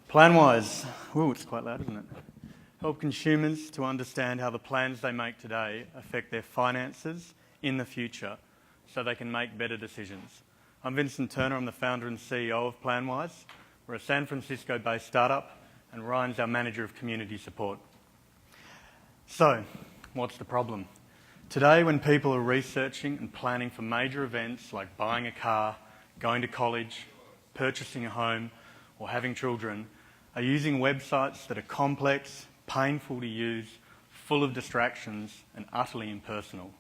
Planwise, ooh, it's quite loud, isn't it? Help consumers to understand how the plans they make today affect their finances in the future so they can make better decisions. I'm Vincent Turner, I'm the founder and CEO of Planwise. We're a San Francisco-based startup and Ryan's our manager of community support. So, what's the problem? Today, when people are researching and planning for major events like buying a car, going to college, purchasing a home, or having children, are using websites that are complex, painful to use, full of distractions, and utterly impersonal.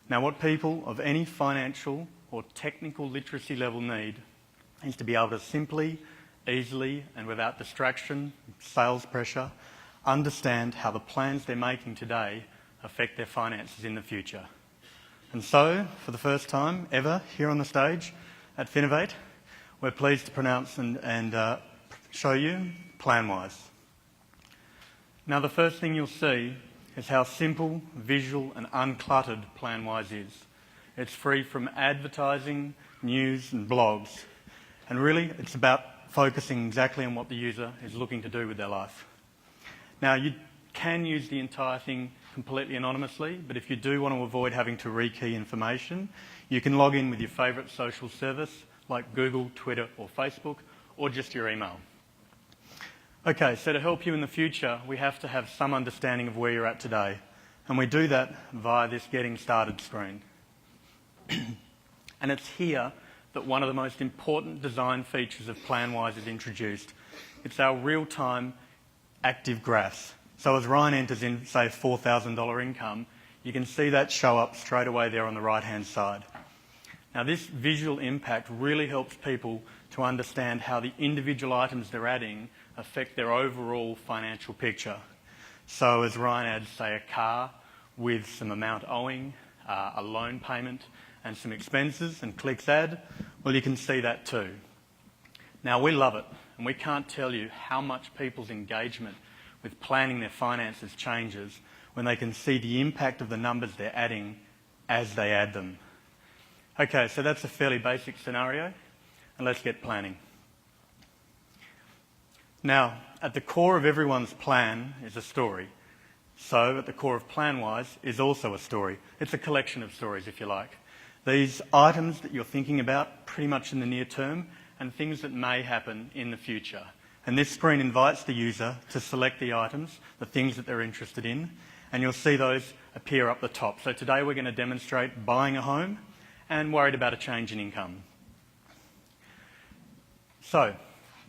Now, what people of any financial or technical literacy level need is to be able to simply, easily, and without distraction, sales pressure, understand how the plans they're making today affect their finances in the future. And so, for the first time ever here on the stage at Finovate, we're pleased to pronounce and show you Planwise. Now, the first thing you'll see is how simple, visual, and uncluttered Planwise is. It's free from advertising, news, and blogs. And really, it's about focusing exactly on what the user is looking to do with their life. Now, you can use the entire thing completely anonymously, but if you do want to avoid having to rekey information, you can log in with your favourite social service like Google, Twitter, or Facebook, or just your email. Okay, so to help you in the future, we have to have some understanding of where you're at today, and we do that via this Getting Started screen. And it's here that one of the most important design features of Planwise is introduced. It's our real-time active graphs. So as Ryan enters in, say, $4,000 income, you can see that show up straight away there on the right-hand side. Now, this visual impact really helps people to understand how the individual items they're adding affect their overall financial picture. So as Ryan adds, say, a car with some amount owing, a loan payment, and some expenses, and clicks add, well, you can see that too. Now, we love it, and we can't tell you how much people's engagement with planning their finances changes when they can see the impact of the numbers they're adding as they add them. Okay, so that's a fairly basic scenario, and let's get planning. Now, at the core of everyone's plan is a story. So, at the core of Planwise is also a story. It's a collection of stories, if you like. These items that you're thinking about pretty much in the near term and things that may happen in the future. And this screen invites the user to select the items, the things that they're interested in, and you'll see those appear up the top. So today we're going to demonstrate buying a home and worried about a change in income. So,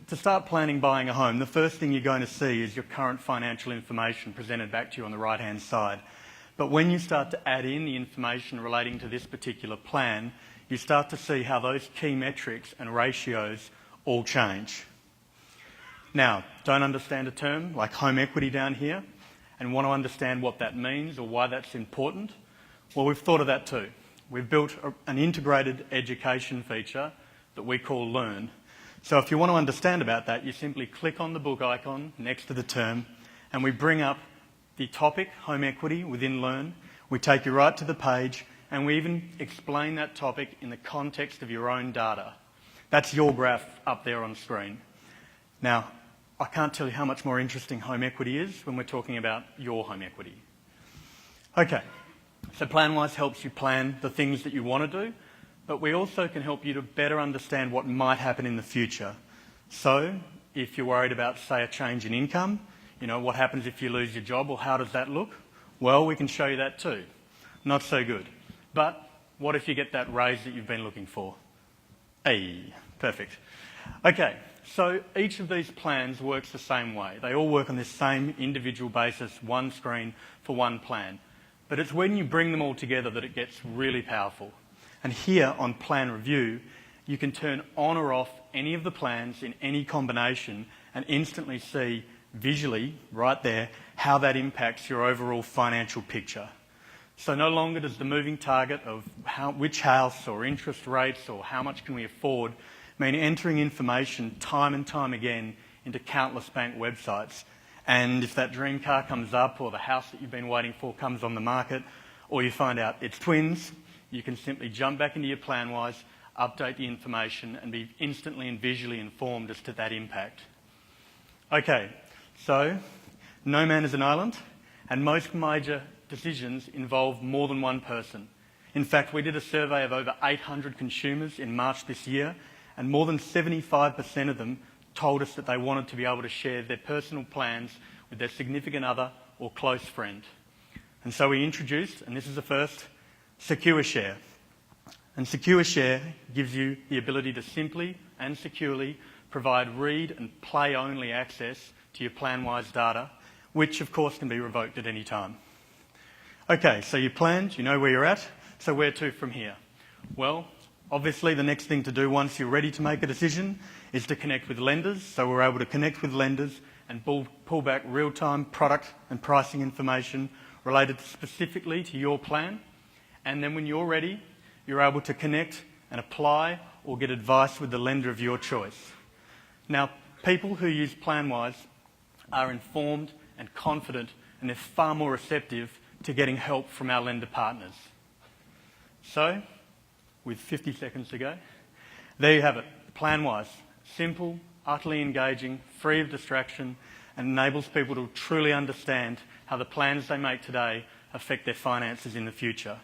to start planning buying a home, the first thing you're going to see is your current financial information presented back to you on the right-hand side. But when you start to add in the information relating to this particular plan, you start to see how those key metrics and ratios all change. Now, don't understand a term like home equity down here and want to understand what that means or why that's important? Well, we've thought of that too. We've built an integrated education feature that we call Learn. So if you want to understand about that, you simply click on the book icon next to the term, and we bring up the topic, home equity, within Learn. We take you right to the page, and we even explain that topic in the context of your own data. That's your graph up there on screen. Now, I can't tell you how much more interesting home equity is when we're talking about your home equity. Okay, so Planwise helps you plan the things that you want to do, but we also can help you to better understand what might happen in the future. So, if you're worried about, say, a change in income, you know, what happens if you lose your job, or how does that look? Well, we can show you that too. Not so good. But what if you get that raise that you've been looking for? Hey, perfect. Okay, so each of these plans works the same way. They all work on this same individual basis, one screen for one plan. But it's when you bring them all together that it gets really powerful. And here on Plan Review, you can turn on or off any of the plans in any combination and instantly see visually, right there, how that impacts your overall financial picture. So no longer does the moving target of which house or interest rates or how much can we afford mean entering information time and time again into countless bank websites. And if that dream car comes up or the house that you've been waiting for comes on the market, or you find out it's twins, you can simply jump back into your Planwise, update the information and be instantly and visually informed as to that impact. Okay, so no man is an island, and most major decisions involve more than one person. In fact, we did a survey of over 800 consumers in March this year, and more than 75% of them told us that they wanted to be able to share their personal plans with their significant other or close friend. And so we introduced, and this is the first, Secure Share. And Secure Share gives you the ability to simply and securely provide read and play only access to your Planwise data, which of course can be revoked at any time. Okay, so you planned, you know where you're at, so where to from here? Well, obviously the next thing to do once you're ready to make a decision is to connect with lenders. So we're able to connect with lenders and pull back real-time product and pricing information related specifically to your plan. And then when you're ready, you're able to connect and apply or get advice with the lender of your choice. Now, people who use Planwise are informed and confident, and they're far more receptive to getting help from our lender partners. So, with 50 seconds to go, there you have it, Planwise. Simple, utterly engaging, free of distraction, and enables people to truly understand how the plans they make today affect their finances in the future.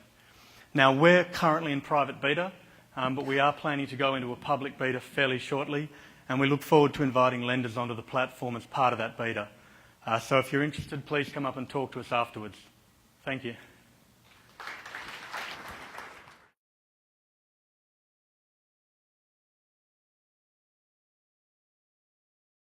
Now, we're currently in private beta, but we are planning to go into a public beta fairly shortly, and we look forward to inviting lenders onto the platform as part of that beta. So if you're interested, please come up and talk to us afterwards. Thank you.